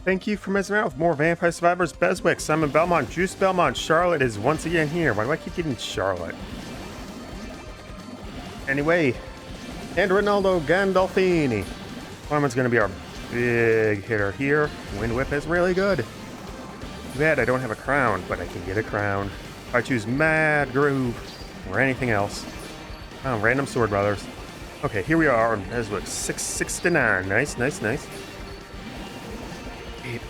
Thank you for messing around with more Vampire Survivors. BESWEC, Simon Belmont, Juice Belmont, Charlotte is once again here. Why do I keep getting Charlotte? Anyway, and Ronaldo Gandolfini. Farman's going to be our big hitter here. Wind Whip is really good. Too bad I don't have a crown, but I can get a crown if I choose Mad Groove or anything else. Oh, Random Sword Brothers. Okay, here we are on BESWEC 669. Nice, nice, nice. Wait,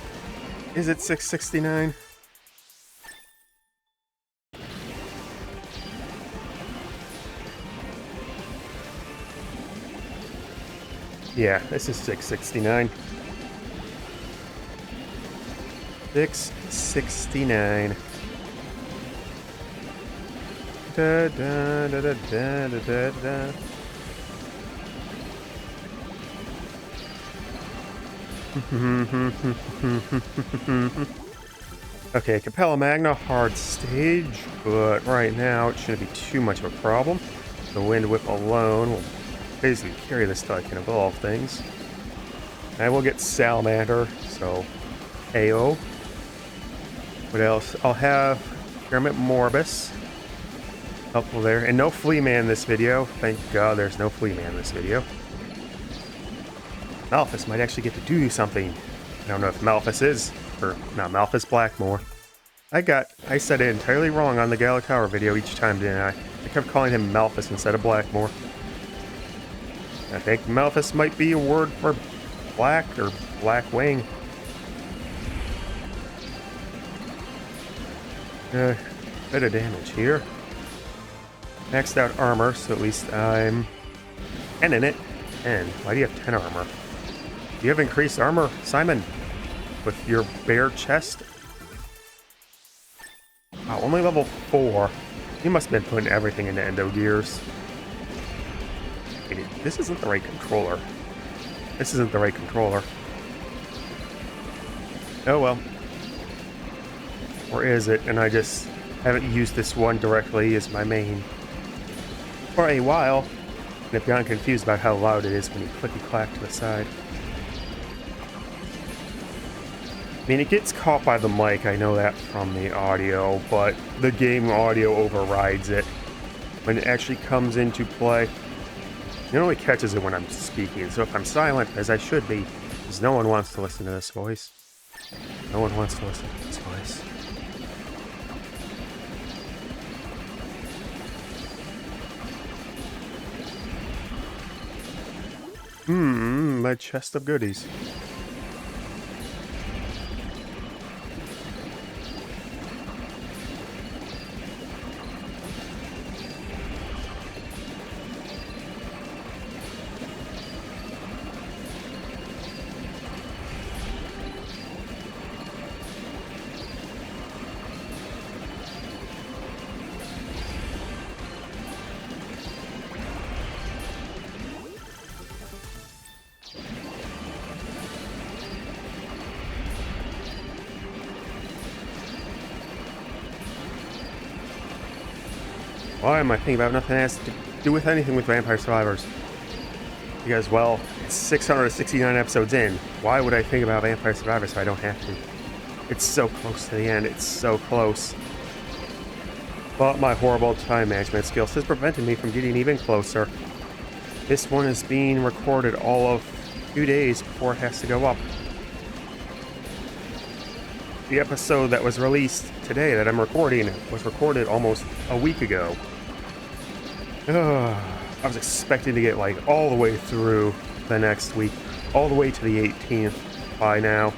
is it 669? Yeah, this is 669. 669. Da, da, da, da, da, da, da. Okay, Cappella Magna, hard stage, but right now it shouldn't be too much of a problem. The Wind Whip alone will basically carry this till I can evolve things. I will get Salamander, so AO. What else? I'll have Pyramid Morbus. Helpful there. And no Flea Man this video. Thank God there's no Flea Man this video. Malphus might actually get to do something. I don't know if Malphus is, or not Malphus Blackmore. I said it entirely wrong on the Gallic Tower video each time, didn't I? I kept calling him Malphus instead of Blackmore. I think Malphus might be a word for black or black wing. Bit of damage here. Maxed out armor, so at least I'm 10 in it. 10. Why do you have 10 armor? Do you have increased armor, Simon? With your bare chest? Wow, only level 4. You must have been putting everything into endo gears. Wait, this isn't the right controller. This isn't the right controller. Oh well. Or is it? And I just haven't used this one directly as my main for a while. And I've gotten confused about how loud it is when you clicky-clack to the side. I mean, it gets caught by the mic, I know that from the audio, but the game audio overrides it. When it actually comes into play, it only catches it when I'm speaking, so if I'm silent, as I should be, because no one wants to listen to this voice. No one wants to listen to this voice. My chest of goodies. Why am I thinking about nothing that has to do with anything with Vampire Survivors? Because, well, it's 669 episodes in. Why would I think about Vampire Survivors if I don't have to? It's so close to the end. It's so close. But my horrible time management skills has prevented me from getting even closer. This one is being recorded all of 2 days before it has to go up. The episode that was released today that I'm recording was recorded almost a week ago. I was expecting to get like all the way through the next week, all the way to the 18th by now.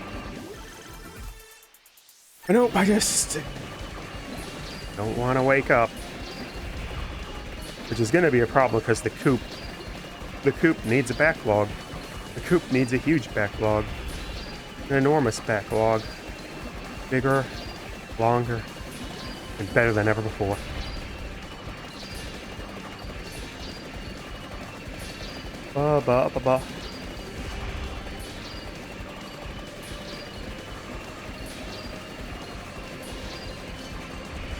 But nope, I just don't want to wake up. Which is going to be a problem because the coop needs a backlog. The coop needs a huge backlog. An enormous backlog. Bigger, longer, and better than ever before. Ba ba ba ba.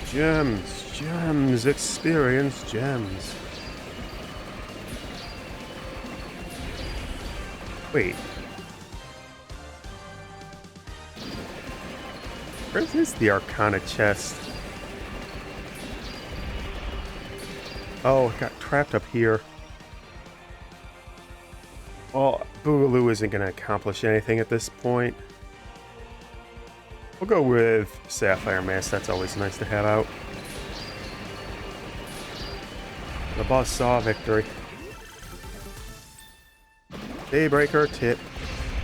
Gems, gems, experience gems. Wait. Where is the Arcana chest? Oh, it got trapped up here. Well, Boogaloo isn't going to accomplish anything at this point. We'll go with Sapphire Mask. That's always nice to have out. The boss saw victory. Daybreaker tip.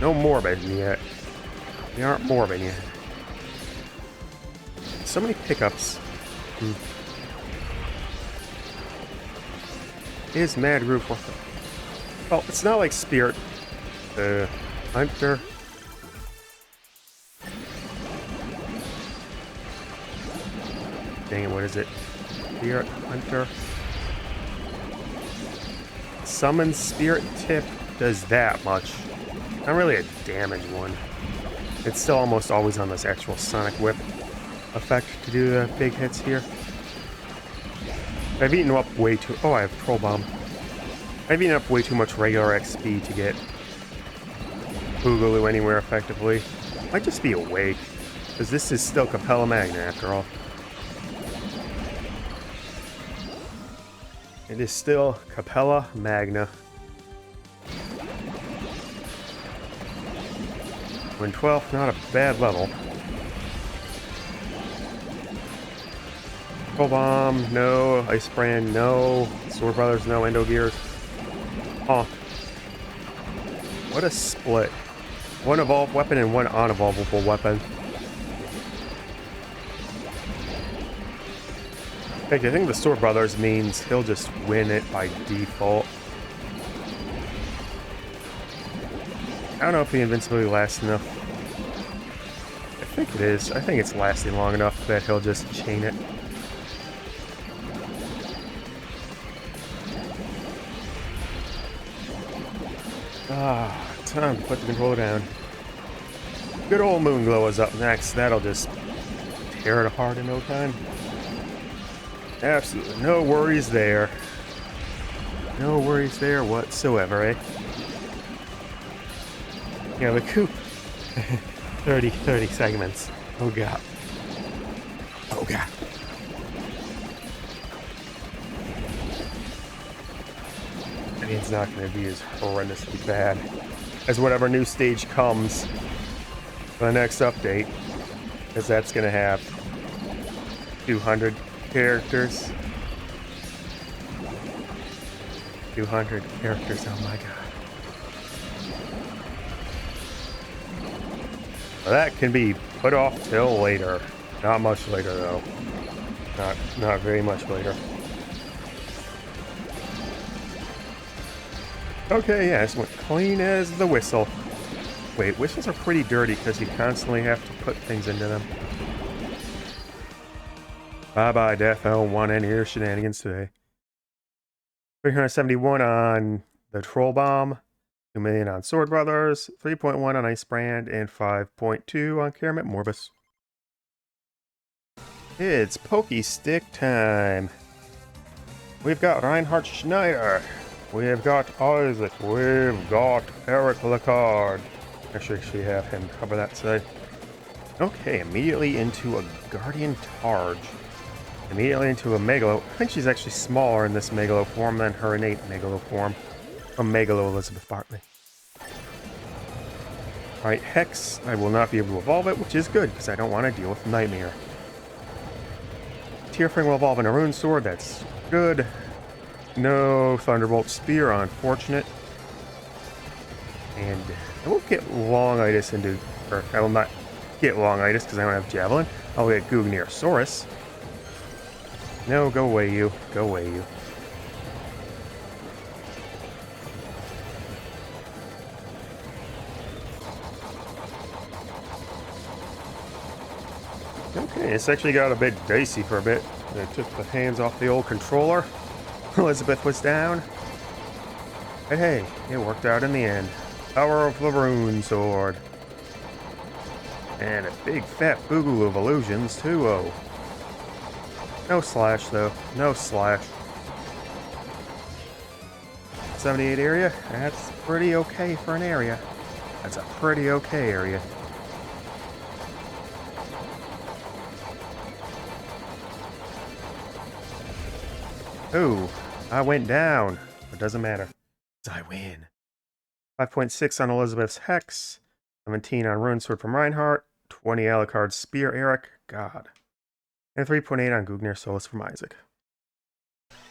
No Morbid yet. They aren't Morbid yet. So many pickups. Is Mad Roof worth it? Well, it's not like Spirit. Hunter. Dang it, what is it? Spirit Hunter. Summon Spirit Tip does that much. Not really a damage one. It's still almost always on this actual Sonic Whip effect to do the big hits here. I've eaten up way too... Oh, I have Troll Bomb. I've eaten up way too much regular XP to get Boogaloo anywhere effectively. Might just be awake, because this is still Cappella Magna after all. It is still Cappella Magna. When 12th, not a bad level. Troll Bomb, no. Ice Brand, no. Sword Brothers, no. Endo Gears. Huh. What a split. One evolved weapon and one unevolvable weapon. Heck, I think the Sword Brothers means he'll just win it by default. I don't know if the invincibility lasts enough. I think it is. I think it's lasting long enough that he'll just chain it. Ah, time to put the controller down. Good old Moonglow is up next. That'll just tear it apart in no time. Absolutely no worries there. No worries there whatsoever, eh? Yeah, the coop. 30 segments. Oh god. Oh god. I mean, it's not going to be as horrendously bad as whatever new stage comes for the next update, because that's going to have 200 characters. 200 characters, oh my god. Well, that can be put off till later. Not much later though. Not very much later. Okay, yeah, this went clean as the whistle. Wait, whistles are pretty dirty because you constantly have to put things into them. Bye-bye, Death. I don't want any of your shenanigans today. 371 on the Troll Bomb, 2 million on Sword Brothers, 3.1 on Ice Brand, and 5.2 on Kermit Morbus. It's Pokey Stick time. We've got Reinhard Schneider. We've got Isaac. We've got Eric Lacard. I should actually have him cover that side. Okay, immediately into a Guardian Targe. Immediately into a Megalo. I think she's actually smaller in this Megalo form than her innate Megalo form. From Megalo Elizabeth Bartley. Alright, Hex. I will not be able to evolve it, which is good, because I don't want to deal with Nightmare. Tearfang will evolve in a Rune Sword. That's good. No Thunderbolt Spear, unfortunate. And I will get Longitis into... Or, I will not get Longitis, because I don't have Javelin. I'll get Gugnirsaurus. No, go away, you. Go away, you. Okay, this actually got a bit dicey for a bit. I took the hands off the old controller. Elizabeth was down. But hey, it worked out in the end. Power of the Rune Sword. And a big fat Boogaloo of Illusions, too. Oh. No slash, though. No slash. 78 area? That's pretty okay for an area. That's a pretty okay area. Oh, I went down. It doesn't matter. I win. 5.6 on Elizabeth's Hex. 17 on Rune Sword from Reinhardt. 20 Alucard's Spear Eric. God. And 3.8 on Gugnir Solus from Isaac.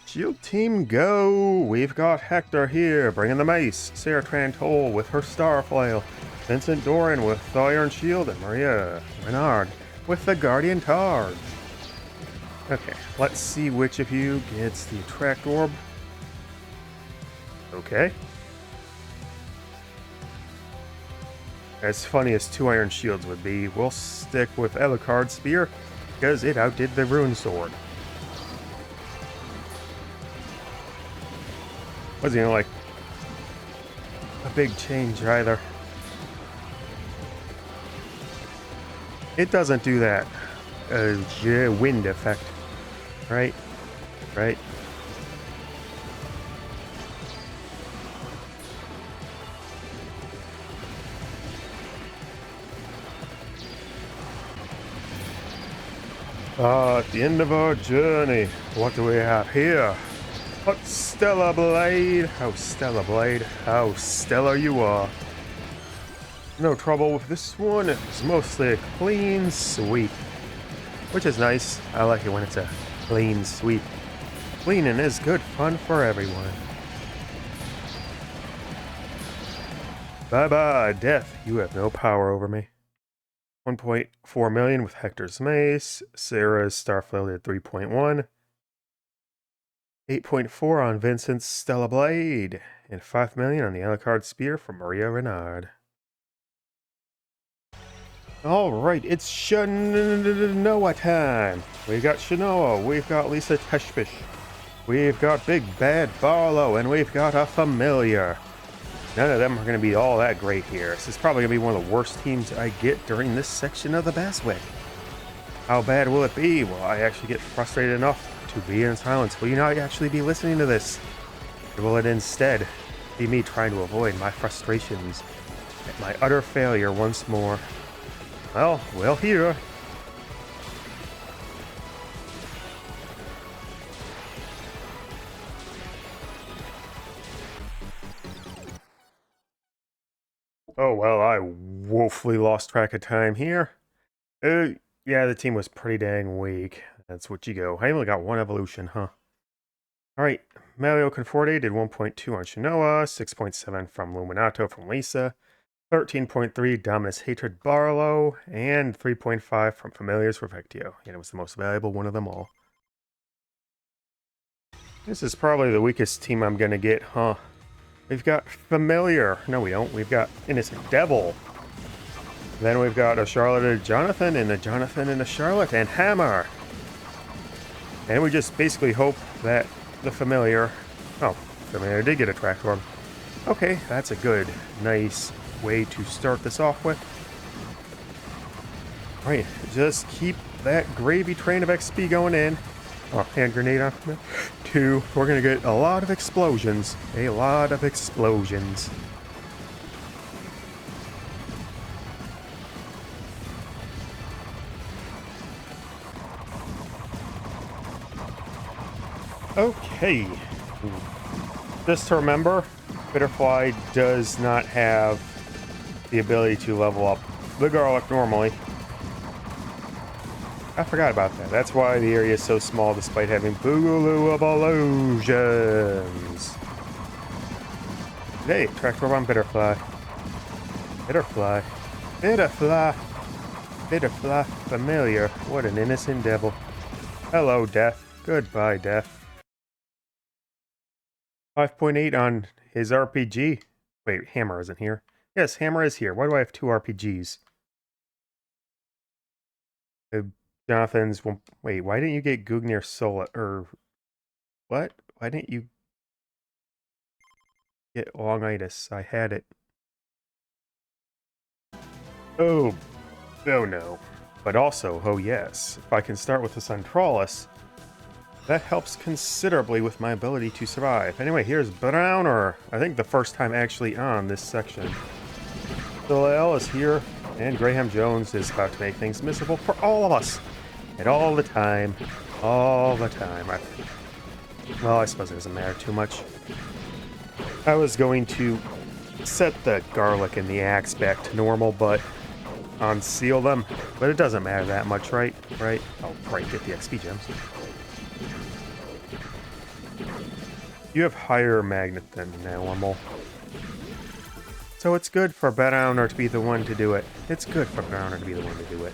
Shield team, go! We've got Hector here, bringing the mace. Sarah Trantol with her Star Flail. Vincent Doran with the Iron Shield. And Maria Renard with the Guardian Targe. Okay, let's see which of you gets the Attract Orb. Okay. As funny as 2 Iron Shields would be, we'll stick with Alucard's Spear because it outdid the Rune Sword. Wasn't like a big change either. It doesn't do that wind effect, right? Right. At the end of our journey, what do we have here? But Stellar Blade, oh Stellar Blade, how stellar you are. No trouble with this one, it's mostly a clean sweep. Which is nice, I like it when it's a clean sweep. Cleaning is good fun for everyone. Bye bye, Death, you have no power over me. 1.4 million with Hector's Mace, Sarah's Starflail at 3.1. 8.4 on Vincent's Stellar Blade, and 5 million on the Alucard Spear from Maria Renard. Alright, it's Shanoa time! We've got Shanoa, we've got Lisa Teshpish, we've got Big Bad Barlow, and we've got a Familiar. None of them are going to be all that great here. This is probably going to be one of the worst teams I get during this section of the BESWEC. How bad will it be? Will I actually get frustrated enough to be in silence? Will you not actually be listening to this? Or will it instead be me trying to avoid my frustrations at my utter failure once more? Well, we'll hear. Oh well, I woefully lost track of time here. Yeah, the team was pretty dang weak. That's what you go. I only got 1 evolution, huh? Alright, Malio Conforte did 1.2 on Shanoa, 6.7 from Luminato from Lisa, 13.3 Dominus Hatred Barlow, and 3.5 from Familiars for Vectio. And it was the most valuable one of them all. This is probably the weakest team I'm gonna get, huh? We've got Familiar. No, we don't. We've got Innocent Devil. Then we've got a Charlotte and a Jonathan, and a Jonathan and a Charlotte, and Hammer. And we just basically hope that the Familiar... Oh, Familiar did get a Track Orb. Okay, that's a good, nice way to start this off with. Alright, just keep that gravy train of XP going in. Oh, hand grenade on 2. We're gonna get a lot of explosions. A lot of explosions. Okay. Just to remember, Bitterfly does not have the ability to level up the garlic normally. I forgot about that. That's why the area is so small despite having Boogaloo of illusions. Hey, Track Orb on Bitterfly. Bitterfly. Bitterfly. Bitterfly. Familiar. What an innocent devil. Hello, Death. Goodbye, Death. 5.8 on his RPG. Wait, Hammer isn't here. Yes, Hammer is here. Why do I have 2 RPGs? Jonathan's... Wait, why didn't you get Gugnir Sola... What? Why didn't you get Longitis? I had it. Oh no. But also, oh yes, if I can start with the Centralis, that helps considerably with my ability to survive. Anyway, here's Browner. I think the first time actually on this section. Soleil is here, and Graham Jones is about to make things miserable for all of us. And all the time. All the time. Well, I suppose it doesn't matter too much. I was going to set the garlic and the axe back to normal, but unseal them. But it doesn't matter that much, right? Right? Oh, right, get the XP gems. You have higher magnet than normal. So it's good for Browner to be the one to do it. It's good for Browner to be the one to do it.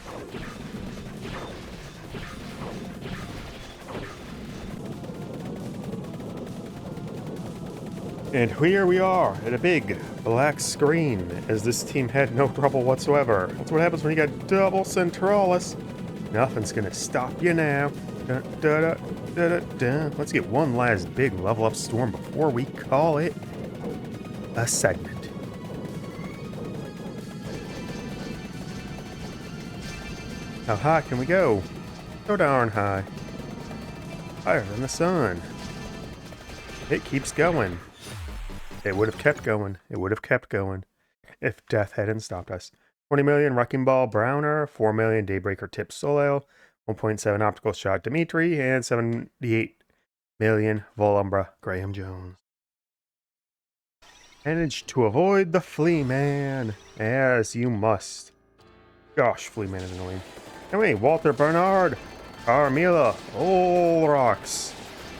And here we are at a big black screen, as this team had no trouble whatsoever. That's what happens when you got double Centralis. Nothing's gonna stop you now. Dun, dun, dun, dun, dun. Let's get one last big level up storm before we call it a segment. How high can we go? So darn high. Higher than the sun. It keeps going. It would have kept going. It would have kept going if death hadn't stopped us. 20 million Wrecking Ball Browner, 4 million Daybreaker Tip Solo, 1.7 Optical Shot Dimitri, and 78 million Volumbra Graham Jones. Managed to avoid the Flea Man, as you must. Gosh, Flea Man is annoying. Anyway, Walter Bernard, Carmilla, Olrox,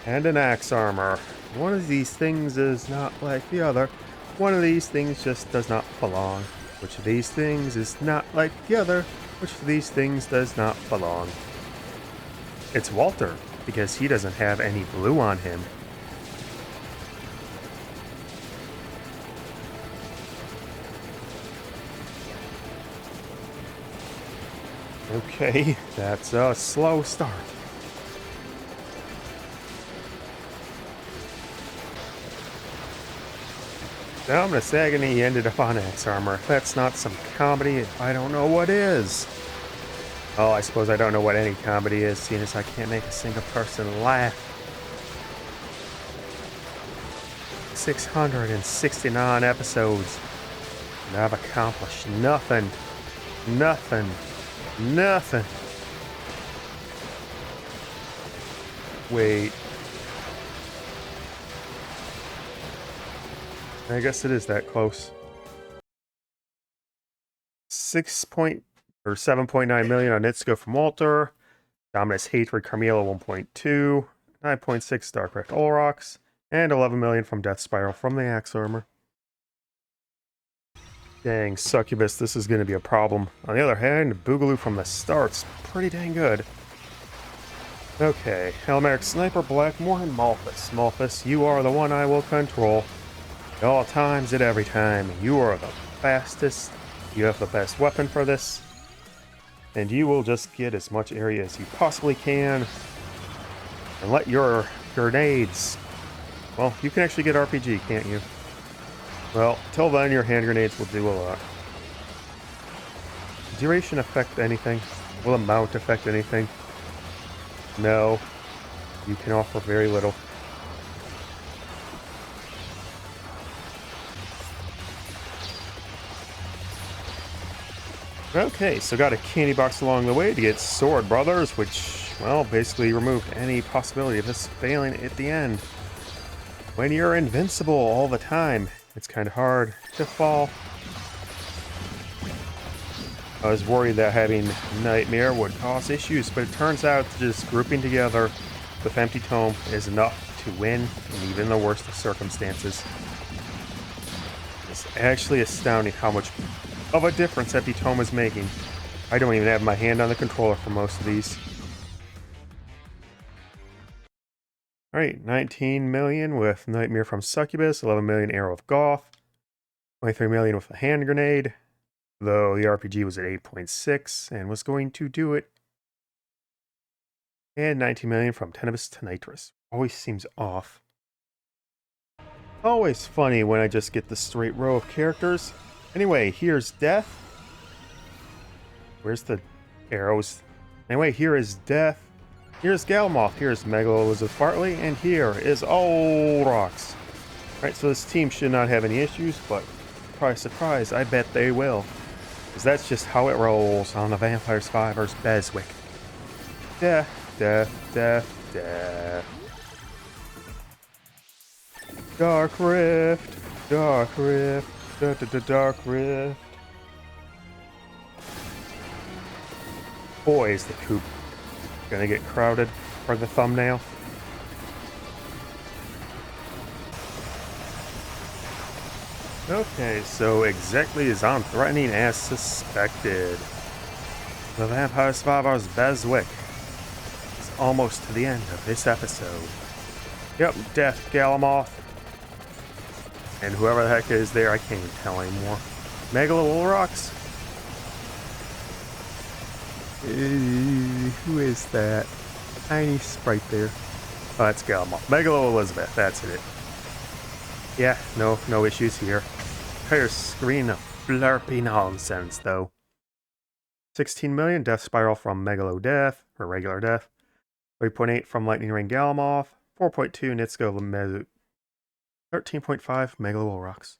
and an Axe Armor. One of these things is not like the other. One of these things just does not belong. Which of these things is not like the other? Which of these things does not belong? It's Walter, because he doesn't have any blue on him. Okay, that's a slow start. Now I'm gonna sag and he ended up on Axe Armor. If that's not some comedy, I don't know what is. Oh, I suppose I don't know what any comedy is, seeing as I can't make a single person laugh. 669 episodes, and I've accomplished nothing. Nothing. Nothing. Wait. I guess it is that close. 7.9 million on Itsuko from Walter. Dominus Hatred Carmilla 1.2. 9.6 Starcraft Olrox. And 11 million from Death Spiral from the Axe Armor. Dang, Succubus, this is going to be a problem. On the other hand, Boogaloo from the start's pretty dang good. Okay, Helmeric Sniper Blackmore and Malphus. Malphus, you are the one I will control. At all times, at every time. You are the fastest. You have the best weapon for this. And you will just get as much area as you possibly can. And let your grenades... Well, you can actually get RPG, can't you? Well, till then, your hand grenades will do a lot. Duration affect anything? Will the mount affect anything? No. You can offer very little. Okay, so got a candy box along the way to get Sword Brothers, which, well, basically removed any possibility of this failing at the end. When you're invincible all the time, it's kind of hard to fall. I was worried that having Nightmare would cause issues, but it turns out just grouping together with Empty Tome is enough to win in even the worst of circumstances. It's actually astounding how much of a difference Empty Tome is making. I don't even have my hand on the controller for most of these. Alright, 19 million with Nightmare from Succubus, 11 million Arrow of Goth, 23 million with a hand grenade, though the RPG was at 8.6 and was going to do it. And 19 million from Tenebris to Nitrous. Always seems off. Always funny when I just get the straight row of characters. Anyway, here's Death. Where's the arrows? Anyway, here is Death. Here's Galmoth. Here's Megalo Fartley. And here is Olrox. Alright, so this team should not have any issues, but surprise, surprise, I bet they will. Because that's just how it rolls on the Vampire Survivors BESWEC. Death, death, death, death. Dark Rift. Dark Rift. Dark Rift. Boy, is the coop gonna get crowded for the thumbnail. Okay, so exactly as I'm threatening as suspected. The Vampire Survivors BESWEC is almost to the end of this episode. Yep, Death Galamoth. And whoever the heck is there, I can't even tell anymore. Megalowolrox? Who is that? Tiny sprite there. Oh, that's Galamoth. Megalo Elizabeth, that's it. Yeah, no issues here. Entire screen of blurpy nonsense, though. 16 million Death Spiral from Megalo Death, or regular Death. 3.8 from Lightning Rain Galamoth. 4.2 Nitsko Mezu. 13.5 Megalowolrox.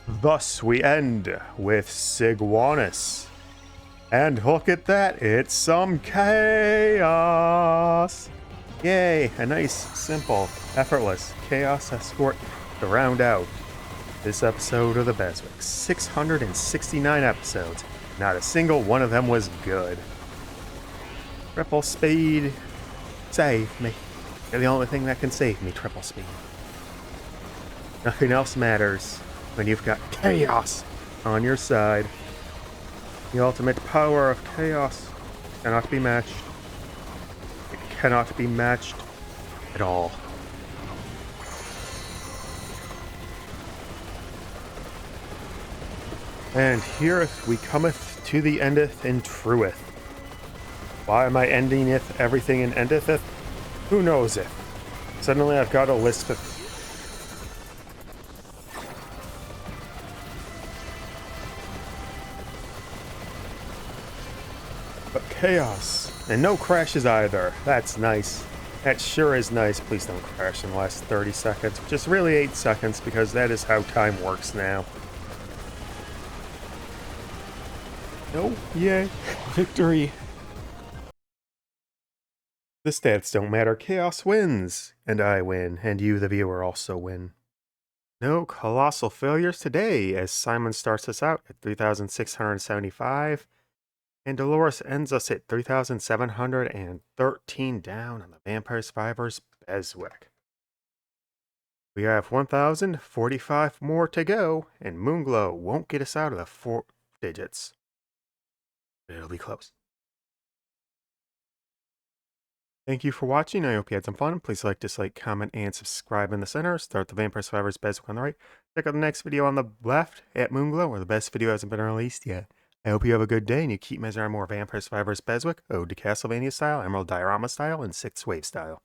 Thus we end with Sigwanus. And look at that, it's some chaos! Yay, a nice, simple, effortless chaos escort to round out this episode of the BESWEC. 669 episodes. Not a single one of them was good. Triple speed. Save me. You're the only thing that can save me, triple speed. Nothing else matters when you've got chaos on your side. The ultimate power of chaos cannot be matched. It cannot be matched at all. And here we cometh to the endeth and trueth. Why am I endingeth everything and endetheth? Who knows it? Suddenly I've got a list of chaos. And no crashes either. That's nice. That sure is nice. Please don't crash in the last 30 seconds. Just really 8 seconds, because that is how time works now. No, yay. Victory. The stats don't matter. Chaos wins. And I win. And you, the viewer, also win. No colossal failures today, as Simon starts us out at 3,675. And Dolores ends us at 3,713 down on the Vampire Survivors BESWEC. We have 1,045 more to go, and Moonglow won't get us out of the 4 digits. But it'll be close. Thank you for watching. I hope you had some fun. Please like, dislike, comment, and subscribe in the center. Start the Vampire Survivors BESWEC on the right. Check out the next video on the left at Moonglow, where the best video hasn't been released yet. I hope you have a good day and you keep measuring more Vampire Survivors BESWEC, Ode to Castlevania style, Emerald Diorama style, and 6th Wave style.